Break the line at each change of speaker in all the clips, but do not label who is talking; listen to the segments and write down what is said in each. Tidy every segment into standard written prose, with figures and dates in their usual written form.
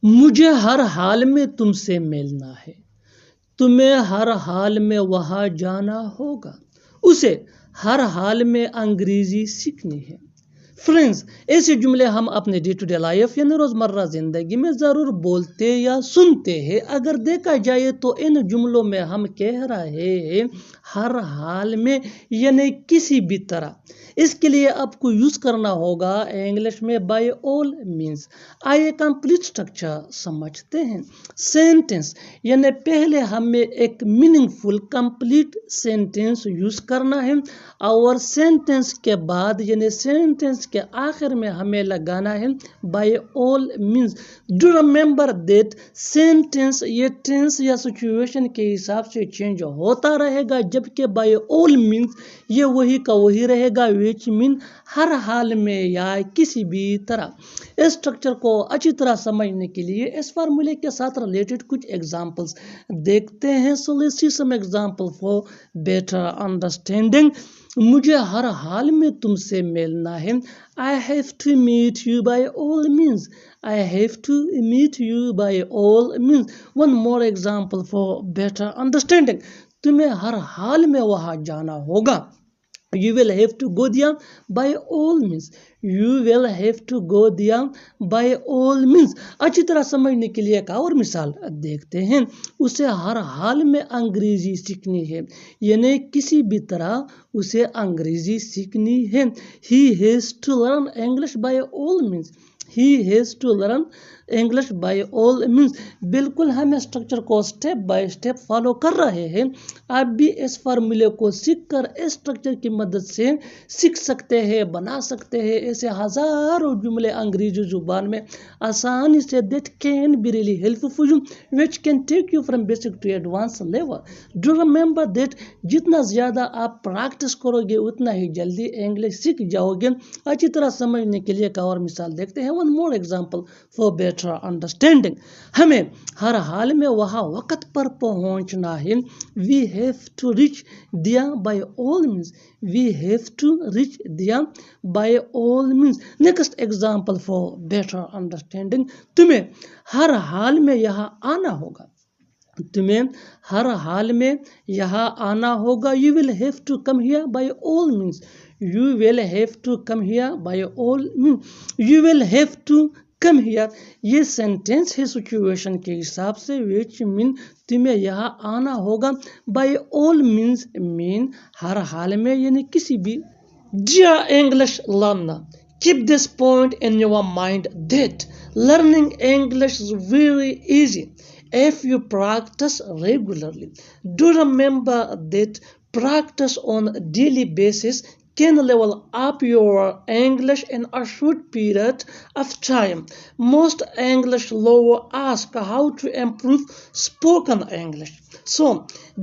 مجھے ہر حال میں تم سے ملنا ہے، تمہیں ہر حال میں وہاں جانا ہوگا، اسے ہر حال میں انگریزی سیکھنی ہے۔ فرینڈز، ایسے جملے ہم اپنے ڈے ٹو ڈے لائف یعنی روزمرہ زندگی میں ضرور بولتے یا سنتے ہیں۔ اگر دیکھا جائے تو ان جملوں میں ہم کہہ رہے ہیں ہر حال میں یعنی کسی بھی طرح۔ اس کے لیے آپ کو یوز کرنا ہوگا انگلش میں بائی آل مینز۔ آئیے کمپلیٹ اسٹرکچر سمجھتے ہیں۔ سینٹینس یعنی پہلے ہمیں ایک میننگ فل کمپلیٹ سینٹینس یوز کرنا ہے، اور سینٹینس کے بعد یعنی سینٹینس کے آخر میں ہمیں لگانا ہے by all means. Do remember that sentence یہ ٹینس یا سچویشن کے حساب سے چینج ہوتا رہے گا، جبکہ بائی آل مینز یہ وہی کا وہی رہے گا، وچ مین ہر حال میں یا کسی بھی طرح۔ اس اسٹرکچر کو اچھی طرح سمجھنے کے لیے اس فارمولے کے ساتھ ریلیٹڈ کچھ ایگزامپلس دیکھتے ہیں۔ So let's see some example for better understanding. مجھے ہر حال میں تم سے ملنا ہے۔ I have to meet you by all means. I have to meet you by all means. One more example for better understanding. تمہیں ہر حال میں وہاں جانا ہوگا۔ You will have to go there by all means. You will have to go there by all means. اچھی طرح سمجھنے کے لیے ایک اور مثال دیکھتے ہیں۔ اسے ہر حال میں انگریزی سیکھنی ہے، یعنی کسی بھی طرح اسے انگریزی سیکھنی ہے۔ He has to learn English by all means. He has to learn English by all means. بالکل ہم اسٹرکچر کو سٹیپ بائی سٹیپ فالو کر رہے ہیں۔ آپ بھی اس فارمولے کو سیکھ کر اس اسٹرکچر کی مدد سے سیکھ سکتے ہیں، بنا سکتے ہیں ایسے ہزاروں جملے انگریزی زبان میں آسانی سے that can be really helpful for you, which can take you from basic to advanced level. Do remember that جتنا زیادہ آپ پریکٹس کرو گے اتنا ہی جلدی انگلش سیکھ جاؤ گے۔ اچھی طرح سمجھنے کے لیے ایک اور مثال دیکھتے ہیں۔ One more example for better understanding. ہمیں ہر حال میں وہاں وقت پر پہنچنا ہے۔ We have to reach there by all means. We have to reach there by all means. Next example for better understanding. تمہیں ہر حال میں یہاں آنا ہوگا۔ تمہیں ہر حال میں یہاں آنا ہوگا۔ You will have to come here by all means. You will have to come here by all means. You will have to come here یہ سینٹینس ہے سچویشن کے حساب سے، which mean تمہیں یہاں آنا ہوگا۔ by all means mean ہر حال میں یعنی کسی بھی۔ Dear English learner, keep this point in your mind that learning English is very easy if you practice regularly. Do remember that practice on a daily basis can level up your English in a short period of time. Most English lawyers ask how to improve spoken English. So,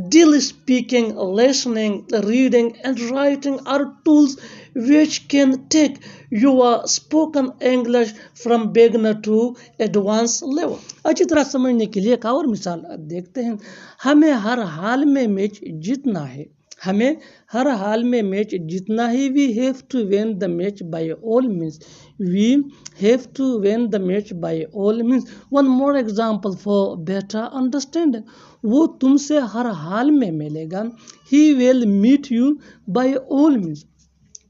daily speaking, listening, reading, and writing are tools which can take your spoken English from beginner to advanced level. اچھی طرح سمجھنے کے لیے ایک اور مثال دیکھتے ہیں۔ ہمیں ہر حال میں میچ جیتنا ہے۔ ہمیں ہر حال میں میچ جیتنا ہے۔ We have to win the match by all means. We have to win the match by all means. One more example for better understanding. وہ تم سے ہر حال میں ملے گا۔ He will meet you by all means.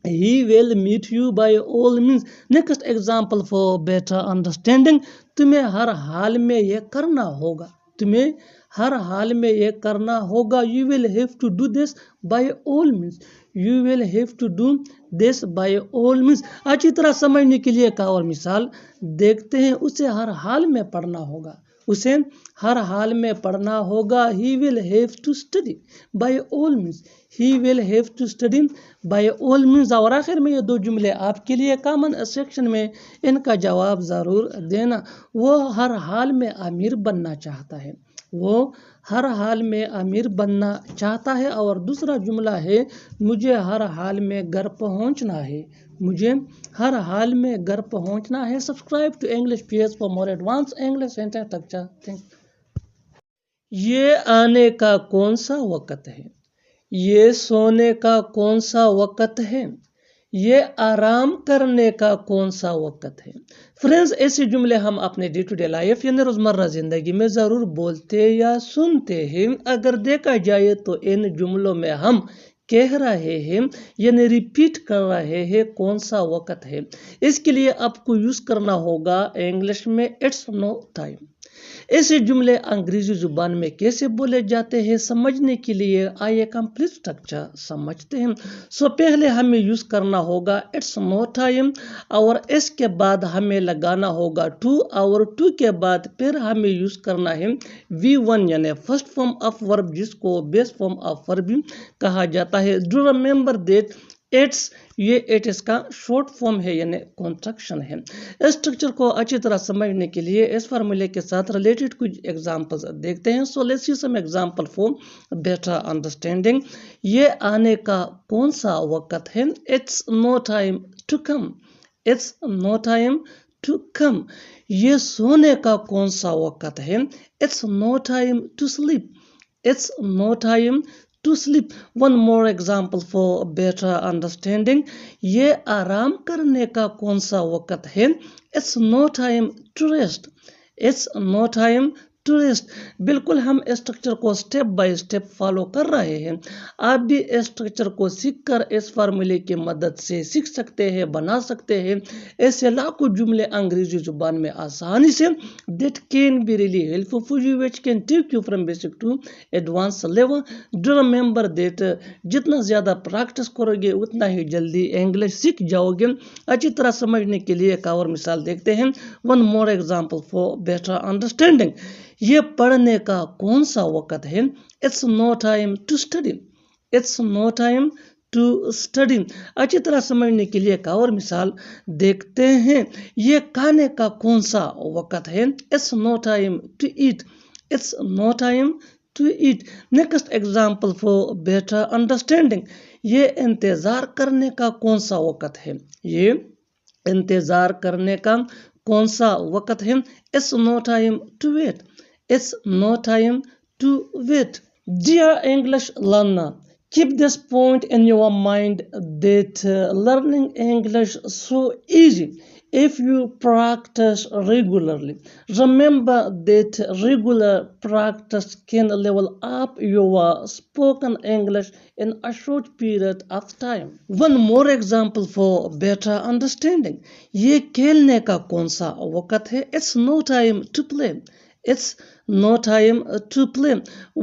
He will meet you by all means. Next example for better understanding. تمہیں ہر حال میں یہ کرنا ہوگا۔ تمہیں ہر حال میں یہ کرنا ہوگا۔ You will have to do this by all means. You will have to do this by all means. اچھی طرح سمجھنے کے لیے ایک اور مثال دیکھتے ہیں۔ اسے ہر حال میں پڑھنا ہوگا۔ اسے ہر حال میں پڑھنا ہوگا۔ He will have to study by all means. He will have to study by all means. اور آخر میں یہ دو جملے آپ کے لیے کامن سیکشن میں ان کا جواب ضرور دینا۔ وہ ہر حال میں امیر بننا چاہتا ہے۔ وہ ہر حال میں امیر بننا چاہتا ہے۔ اور دوسرا جملہ ہے مجھے ہر حال میں گھر پہنچنا ہے۔ مجھے ہر حال میں گھر پہنچنا ہے۔ Subscribe to English page for more advance English sentence structure. یہ آنے کا کون سا وقت ہے؟ یہ سونے کا کون سا وقت ہے؟ یہ آرام کرنے کا کون سا وقت ہے؟ فرینڈز، ایسے جملے ہم اپنے ڈے ٹو ڈے لائف یعنی روزمرہ زندگی میں ضرور بولتے یا سنتے ہیں۔ اگر دیکھا جائے تو ان جملوں میں ہم کہہ رہے ہیں یعنی ریپیٹ کر رہے ہیں کون سا وقت ہے۔ اس کے لیے آپ کو یوز کرنا ہوگا انگلش میں اٹس نو ٹائم۔ ایسے جملے انگریزی زبان میں کیسے بولے جاتے ہیں سمجھنے کے لیے آئیے کمپلیٹ اسٹرکچر سمجھتے ہیں۔ پہلے ہمیں یوز کرنا ہوگا اٹس نو ٹائم اور اس کے بعد ہمیں لگانا ہوگا ٹو اور ٹو کے بعد پھر ہمیں یوز کرنا ہے V1 یعنی فرسٹ فارم آف ورب جس کو بیس فارم آف ورب بھی کہا جاتا ہے۔ ڈو ریممبر دیٹ ایٹس، یہ ایٹس کا شارٹ فارم ہے یعنی کنٹرکشن ہے۔ اس اسٹرکچر کو اچھی طرح سمجھنے کے لیے اس فارمولے کے ساتھ ریلیٹڈ کچھ ایگزامپلز دیکھتے ہیں۔ So let's see some example for better understanding. یہ آنے کا کون سا وقت ہے؟ It's no time to come. It's no time to come. یہ سونے کا کون سا وقت ہے؟ It's no time to sleep. It's no time to sleep. One more example for better understanding. یہ آرام کرنے کا کون سا وقت ہے؟ It's no time to rest. It's no time to rest. بالکل ہم اس اسٹرکچر کو سٹیپ بائی سٹیپ فالو کر رہے ہیں۔ آپ بھی اس اسٹرکچر کو سیکھ کر اس فارمولے کی مدد سے سیکھ سکتے ہیں، بنا سکتے ہیں۔ ایسے لاکھوں جملے انگریزی زبان میں آسانی سے that can be really helpful for you which can take you from basic to advanced level. Do remember that جتنا زیادہ پریکٹس کرو گے اتنا ہی جلدی انگلش سیکھ جاؤ گے۔ اچھی طرح سمجھنے کے لیے ایک اور مثال دیکھتے ہیں۔ One more example for better understanding. یہ پڑھنے کا کون سا وقت ہے؟ It's no time to study. It's no time to study. اچھی طرح سمجھنے کے لیے ایک اور مثال دیکھتے ہیں۔ یہ کھانے کا کون سا وقت ہے؟ It's no time to eat. It's no time to eat. Next example for better understanding. یہ انتظار کرنے کا کون سا وقت ہے؟ یہ انتظار کرنے کا کون سا وقت ہے؟ It's no time to wait. It's no time to wait. Dear English learner, keep this point in your mind that learning English is so easy if you practice regularly. Remember that regular practice can level up your spoken English in a short period of time. One more example for better understanding. یہ کھیلنے کا کون سا وقت ہے؟ It's no time to play. It's no time to play.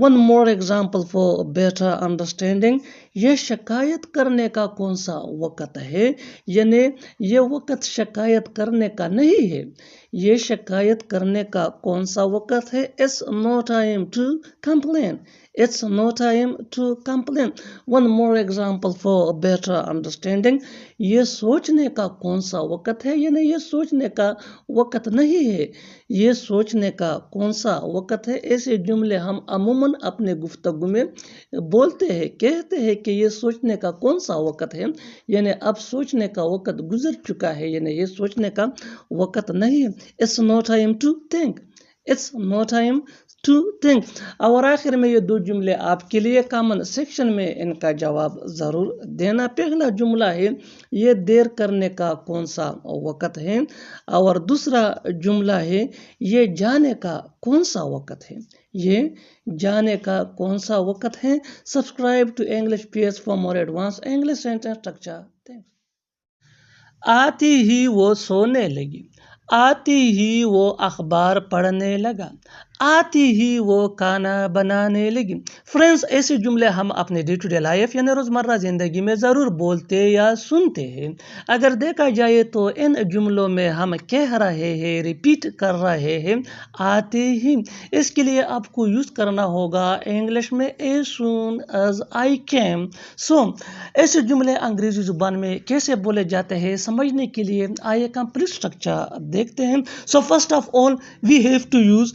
One more example for better understanding. یہ شکایت کرنے کا کون سا وقت ہے؟ یعنی یہ وقت شکایت کرنے کا نہیں ہے۔ یہ شکایت کرنے کا کون سا وقت ہے؟ It's no time to complain. It's no time to complain. One more example for better understanding. یہ سوچنے کا کون سا وقت ہے؟ یعنی یہ سوچنے کا وقت نہیں ہے۔ یہ سوچنے کا کون سا وقت ہے؟ ایسے جملے ہم عموماً اپنے گفتگو میں بولتے ہیں، کہتے ہیں کہ یہ سوچنے کا کون سا وقت ہے، یعنی اب سوچنے کا وقت گزر چکا ہے، یعنی یہ سوچنے کا وقت نہیں ہے۔ It's no time to think. It's no time to think. اور آخر میں یہ دو جملے آپ کے لیے کامن سیکشن میں ان کا جواب ضرور دینا۔ پہلا جملہ ہے یہ دیر کرنے کا کون سا وقت ہے، اور دوسرا جملہ ہے یہ جانے کا کون سا وقت ہے۔ یہ جانے کا کون سا وقت ہے۔ Subscribe to English PS for more advance English sentence structure. آتی ہی وہ سونے لگی، آتی ہی وہ اخبار پڑھنے لگا، آتی ہی وہ کھانا بنانے لگی۔ فرینڈز، ایسے جملے ہم اپنے ڈے ٹو ڈے لائف یعنی روزمرہ زندگی میں ضرور بولتے یا سنتے ہیں۔ اگر دیکھا جائے تو ان جملوں میں ہم کہہ رہے ہیں، ریپیٹ کر رہے ہیں آتے ہی۔ اس کے لیے آپ کو یوز کرنا ہوگا انگلش میں as soon as I came. ایسے جملے انگریزی زبان میں کیسے بولے جاتے ہیں سمجھنے کے لیے آئیے کمپلیٹ اسٹرکچر دیکھتے ہیں۔ First of all we have to use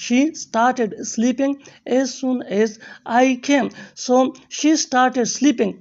She started sleeping as soon as I came. So she started sleeping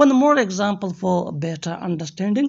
One more example for better understanding.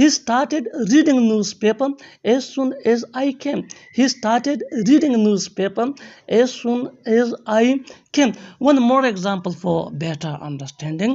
He started reading newspaper as soon as I came. He started reading newspaper as soon as I came. One more example for better understanding.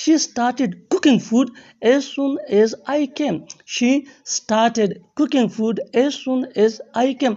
She started cooking food as soon as I came. She started cooking food as soon as I came.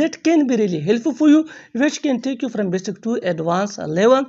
that can be really helpful for you, which can take you from basic to advanced level.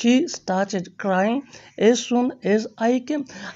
She started crying as soon as I came.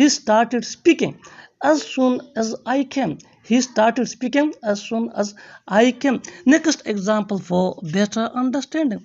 He started speaking as soon as I came. He started speaking as soon as I came. Next example for better understanding.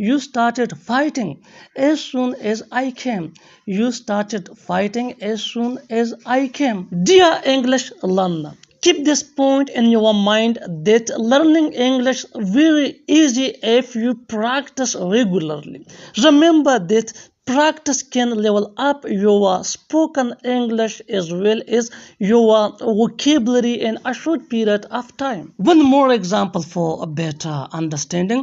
You started fighting as soon as I came. You started fighting as soon as I came. Dear English learner, keep this point in your mind that learning English very easy if you practice regularly. Remember that practice can level up your spoken English as well as your vocabulary in a short period of time. One more example for a better understanding.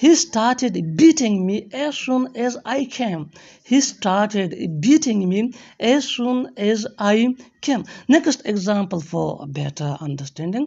He started beating me as soon as I came. He started beating me as soon as I came. Next example for better understanding.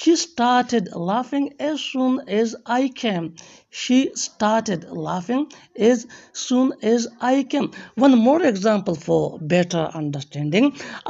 She started laughing as soon as I came. She started laughing as soon as I came. One more example for better understanding.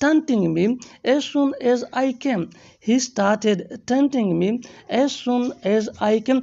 taunting me as soon as I came. He started taunting me as soon as I came.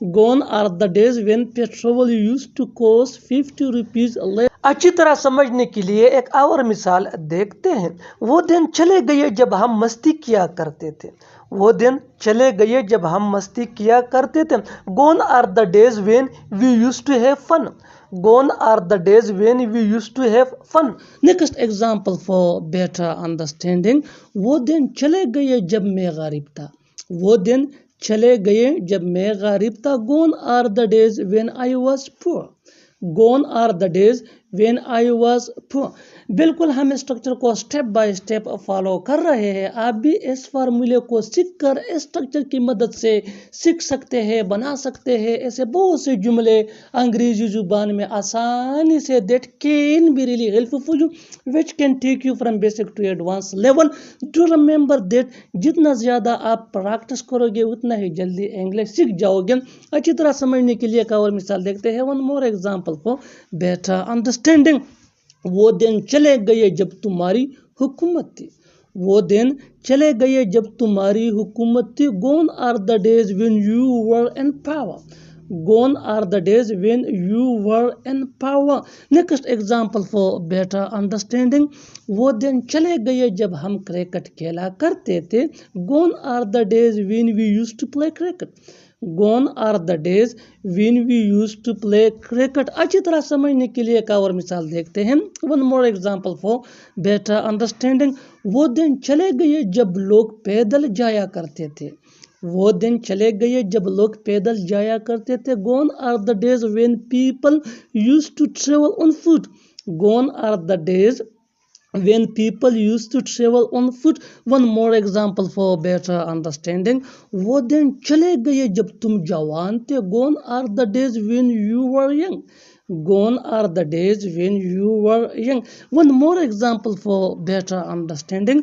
Gone are the days when petrol used to cost 50 rupees less. اچھی طرح سمجھنے کے لیے ایک اور مثال دیکھتے ہیں. وہ دن چلے گئے جب ہم مستی کیا کرتے تھے. وہ دن چلے گئے جب ہم مستی کیا کرتے تھے. Gone are the days when we used to have fun. Gone are the days when we used to have fun. Next example for better understanding. وہ دن چلے گئے جب میں غریب تھا. وہ دن چلے گئے جب میں غریب تھا. Gone are the days when I was poor. Gone are the days when I was poor. بالکل ہم اسٹرکچر کو سٹیپ بائی سٹیپ فالو کر رہے ہیں. آپ بھی اس فارمولے کو سیکھ کر اسٹرکچر کی مدد سے سیکھ سکتے ہیں, بنا سکتے ہیں. ایسے بہت سے جملے انگریزی زبان میں آسانی سے that can be really helpful for you, which can take you from basic to advanced level. Do remember that جتنا زیادہ آپ پریکٹس کرو گے اتنا ہی جلدی انگلش سیکھ جاؤ گے. اچھی طرح سمجھنے کے لیے ایک اور مثال دیکھتے ہیں. One more example for better understanding. وہ دن چلے گئے جب تمہاری حکومت تھی. وہ دن چلے گئے جب تمہاری حکومت تھی. Gone are the days when you were in power. Gone are the days when you were in power. Next example for better understanding. وہ دن چلے گئے جب ہم کرکٹ کھیلا کرتے تھے. Gone are the days when we used to play cricket. Gone are the days when we used to play cricket. اچھی طرح سمجھنے کے لیے ایک اور مثال دیکھتے ہیں. One more example for better understanding. وہ دن چلے گئے جب لوگ پیدل جایا کرتے تھے. وہ دن چلے گئے جب لوگ پیدل جایا کرتے تھے. Gone are the days when people used to travel on foot. Gone are the days when people used to travel on foot. One more example for better understanding. وہ دن چلے گئے جب تم جوان تھے. Gone are the days when you were young. Gone are the days when you were young. One more example for better understanding.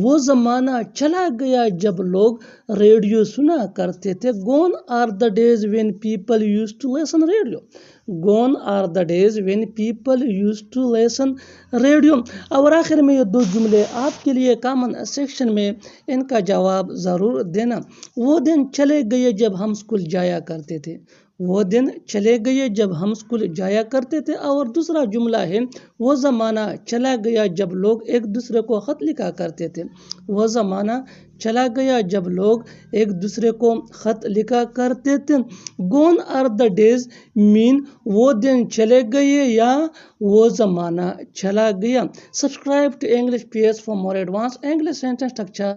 وہ زمانہ چلا گیا جب لوگ ریڈیو سنا کرتے تھے. Gone are the days when people used to listen radio. Gone are the days when people used to listen radio. اور آخر میں یہ دو جملے آپ کے لیے کامن سیکشن میں ان کا جواب ضرور دینا. وہ دن چلے گئے جب ہم اسکول جایا کرتے تھے. وہ دن چلے گئے جب ہم اسکول جایا کرتے تھے. اور دوسرا جملہ ہے وہ زمانہ چلا گیا جب لوگ ایک دوسرے کو خط لکھا کرتے تھے. وہ زمانہ چلا گیا جب لوگ ایک دوسرے کو خط لکھا کرتے تھے. Gone are the days mean وہ دن چلے گئے یا وہ زمانہ چلا گیا. Subscribe to English PS for more advanced English sentence structure.